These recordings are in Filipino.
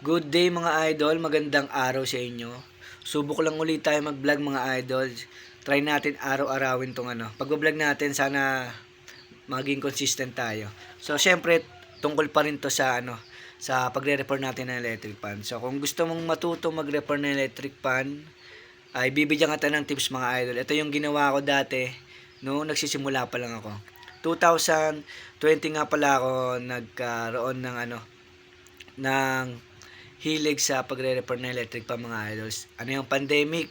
Good day mga idol, magandang araw sa inyo. Subok lang ulit tayo mag-vlog mga idol. Try natin araw-arawin tong pag-vlog natin, sana maging consistent tayo. So syempre, tungkol pa rin to sa sa pagre-repair natin ng electric fan. So kung gusto mong matuto mag-repair ng electric fan, ay bibigyan kita ng tips mga idol. Ito yung ginawa ko dati no nagsisimula pa lang ako. 2020 nga pala ako nagkaroon ng ng hilig sa pagre-repair ng electric pa mga idols. Ano yung pandemic?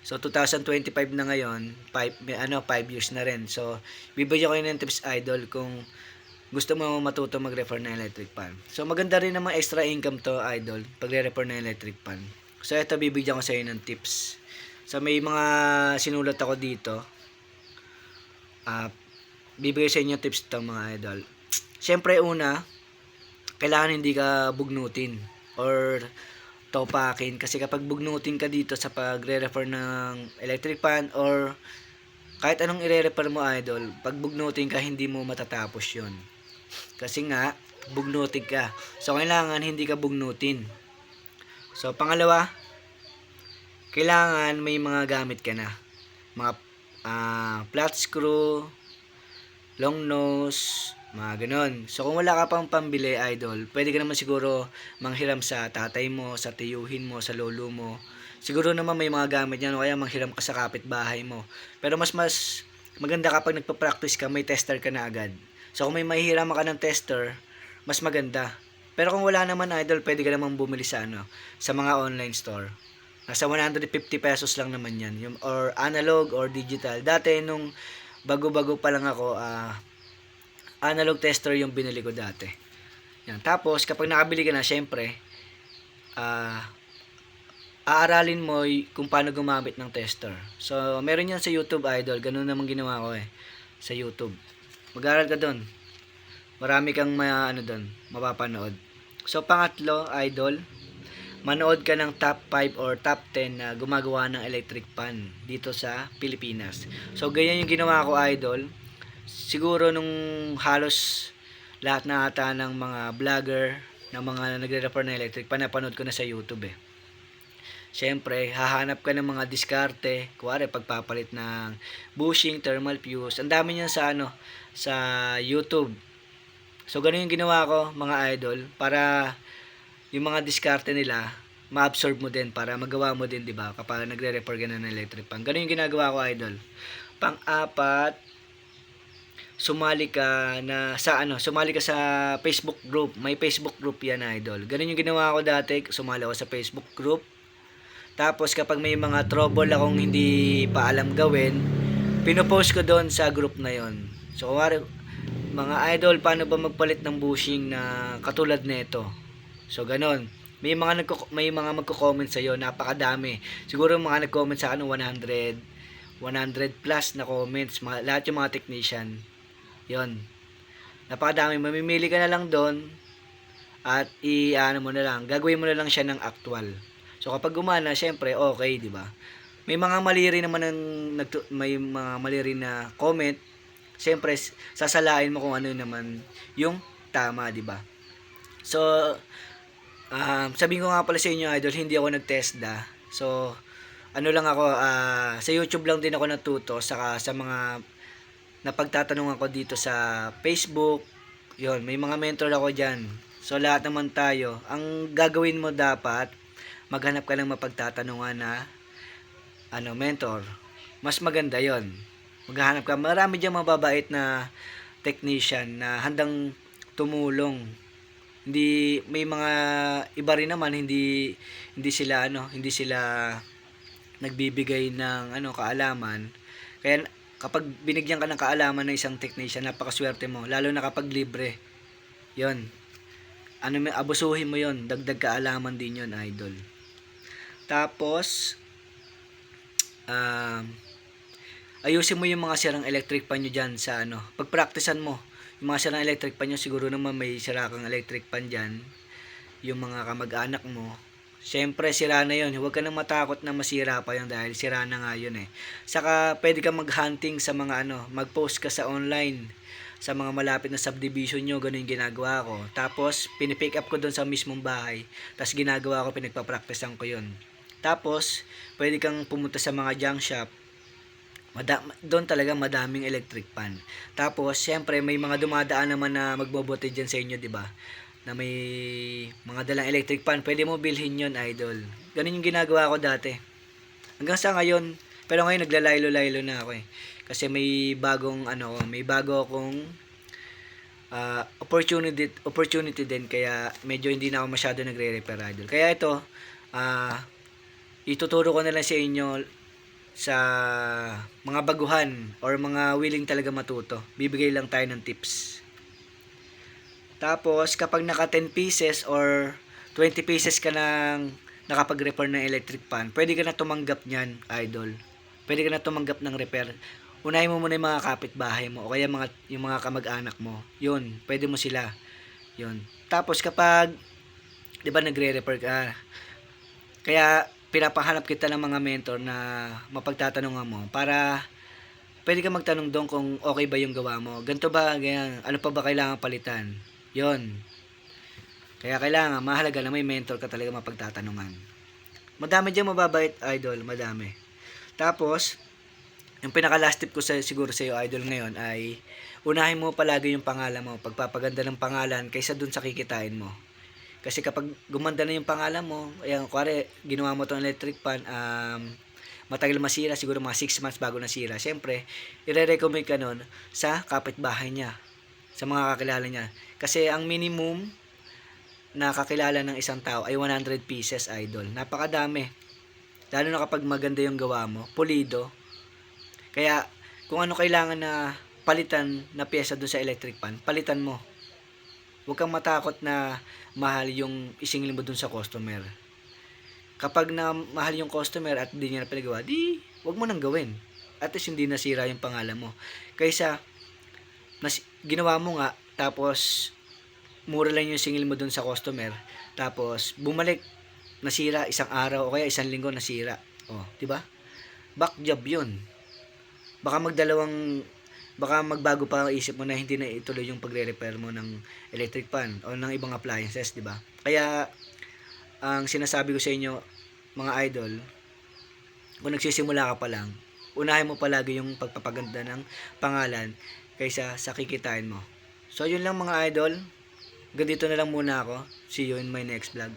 So 2025 na ngayon, 5 years na rin. So bibigyan ko ng tips idol kung gusto mo matuto mag-repair ng electric pan. So maganda rin naman extra income to idol, pagre-repair ng electric pan. So ito bibigyan ko sa inyo ng tips. So may mga sinulat ako dito. Bibigay sa inyo tips to mga idol. Siyempre una, kailangan hindi ka bugnutin or topakin, kasi kapag bugnutin ka dito sa pagre-repair ng electric fan or kahit anong ire-repair mo idol, pag bugnutin ka hindi mo matatapos yon. Kasi nga bugnutin ka. So kailangan hindi ka bugnutin. So pangalawa, kailangan may mga gamit ka na. Mga flat screw, long nose, mga ganon. So kung wala ka pang pambili idol, pwede ka naman siguro manghiram sa tatay mo, sa tiyuhin mo, sa lolo mo. Siguro naman may mga gamit yan o kaya manghiram ka sa kapitbahay mo. Pero mas maganda kapag nagpa-practice ka, may tester ka na agad. So kung may mahihiram ka ng tester, mas maganda. Pero kung wala naman idol, pwede ka naman bumili sa sa mga online store. Nasa 150 pesos lang naman yan, yung or analog or digital. Dati nung bago-bago pa lang ako, analog tester yung binili ko dati. Yan. Tapos kapag nakabili ka na, syempre aaralin mo kung paano gumamit ng tester. So meron yan sa YouTube idol, ganun naman ginawa ko sa YouTube. Mag-aral ka doon. Marami kang doon mapapanood. So pangatlo idol, manood ka ng top 5 or top 10 na gumagawa ng electric fan dito sa Pilipinas. So ganyan yung ginawa ko idol. Siguro nung halos lahat na ata ng mga vlogger ng mga nagre-repair ng electric fan, napanood ko na sa YouTube eh. Siyempre, hahanap ka ng mga diskarte, kuwari pagpapalit ng bushing, thermal fuse. Ang dami niyan sa YouTube. So ganun yung ginawa ko mga idol, para yung mga diskarte nila ma-absorb mo din, para magawa mo din, 'di ba? Kapag nagre-repair ka na ng electric fan. Ganun yung ginagawa ko idol. Pang-apat, sumali ka sa Facebook group. May Facebook group yan idol. Ganun yung ginawa ko dati, sumali ako sa Facebook group. Tapos kapag may mga trouble akong hindi pa alam gawin, pinopost ko doon sa group na yon. So kumari, mga idol, paano ba magpalit ng bushing na katulad nito? So ganon. May mga magko-comment sa iyo, napakadami. Siguro mga nag-comment sa akin 100 plus na comments, lahat yung mga technician. 'Yon. Napakadami, mamimili ka na lang doon at mo na lang, gagawin mo na lang siya ng actual. So kapag gumana, syempre okay, 'di ba? May mga mali rin naman may mga mali rin na comment. Syempre sasalain mo kung ano naman yung tama, 'di ba? So sabihin ko nga pala sa inyo idol, hindi ako nag-TESDA. So lang ako, sa YouTube lang din ako natuto, saka sa mga napagtatanong ako dito sa Facebook. Yon, may mga mentor ako diyan. So lahat naman tayo, ang gagawin mo dapat maghanap ka ng mapagtatanungan na mentor. Mas maganda 'yon. Maghahanap ka, marami diyang mababait na technician na handang tumulong. Hindi, may mga iba rin naman, hindi sila nagbibigay ng kaalaman. Kaya kapag binigyan ka ng kaalaman ng isang technician, napakaswerte mo, lalo na kapag libre. 'Yon. Abusuhin mo 'yon, dagdag kaalaman din 'yon, idol. Tapos ayusin mo yung mga sirang electric pan nyo dyan sa pagpraktisan mo yung mga sirang electric pan nyo. Siguro naman may sira kang electric pan dyan, yung mga kamag-anak mo, syempre sira na yun, huwag ka nang matakot na masira pa yun dahil sira na nga yun eh. Saka pwede ka mag-hunting sa mga mag-post ka sa online sa mga malapit na subdivision nyo, ganun yung ginagawa ko. Tapos, pinipick up ko doon sa mismong bahay. Tapos, ginagawa ko, pinagpa-practicean ko yun. Tapos, pwede kang pumunta sa mga junk shop. Doon talaga madaming electric pan. Tapos, syempre, may mga dumadaan naman na magbobote dyan sa inyo, di ba? Na may mga dalang electric pan. Pwede mo bilhin yun, idol. Ganun yung ginagawa ko dati. Hanggang sa ngayon, pero ngayon naglalaylo-laylo na ako eh. Kasi may bago akong opportunity din, kaya medyo hindi na ako masyado nagre-repair, idol. Kaya ito, ituturo ko na lang sa inyo sa mga baguhan or mga willing talaga matuto. Bibigay lang tayo ng tips. Tapos, kapag naka 10 pieces or 20 pieces ka nang nakapag-repair ng electric pan, pwede ka na tumanggap niyan, idol. Pwede ka na tumanggap ng repair. Unahin mo muna yung mga kapitbahay mo o kaya yung mga kamag-anak mo. Yun, pwede mo sila. Yun. Tapos kapag, di ba nagre-repair ka, kaya pinapahanap kita ng mga mentor na mapagtatanungan mo para pwede ka magtanong doon kung okay ba yung gawa mo. Ganito ba, ganyan, ano pa ba kailangan palitan? Yun. Kaya kailangan, mahalaga na may mentor ka talaga mapagtatanungan. Madami dyan mababait, idol. Madami. Tapos, yung pinaka-last tip ko siguro sa iyo, idol, ngayon ay unahin mo palagi yung pangalan mo. Pagpapaganda ng pangalan kaysa dun sa kikitain mo. Kasi kapag gumanda na yung pangalan mo, ayan, kuwari, ginawa mo itong electric pan, matagal masira, siguro mga 6 months bago nasira. Siyempre, i-recommend ka nun sa kapitbahay niya, sa mga kakilala niya. Kasi ang minimum na kakilala ng isang tao ay 100 pieces, idol. Napakadami. Lalo na kapag maganda yung gawa mo, pulido. Kaya, kung ano kailangan na palitan na pyesa doon sa electric pan, palitan mo. Huwag kang matakot na mahal yung isingil mo doon sa customer. Kapag na mahal yung customer at hindi niya na pinagawa, di, huwag mo nang gawin. At least hindi nasira yung pangalan mo. Kaysa, ginawa mo nga, tapos, mura lang yung singil mo doon sa customer, tapos, bumalik, nasira isang araw o kaya isang linggo nasira. Oh, 'di ba? Back job 'yun. Baka magbago pa ang isip mo na hindi na ituloy yung pagre-repair mo ng electric pan o ng ibang appliances, 'di ba? Kaya ang sinasabi ko sa inyo, mga idol, kung nagsisimula ka pa lang, unahin mo palagi yung pagpapaganda ng pangalan kaysa sa kikitain mo. So, yun lang mga idol. Ganito na lang muna ako. See you in my next vlog.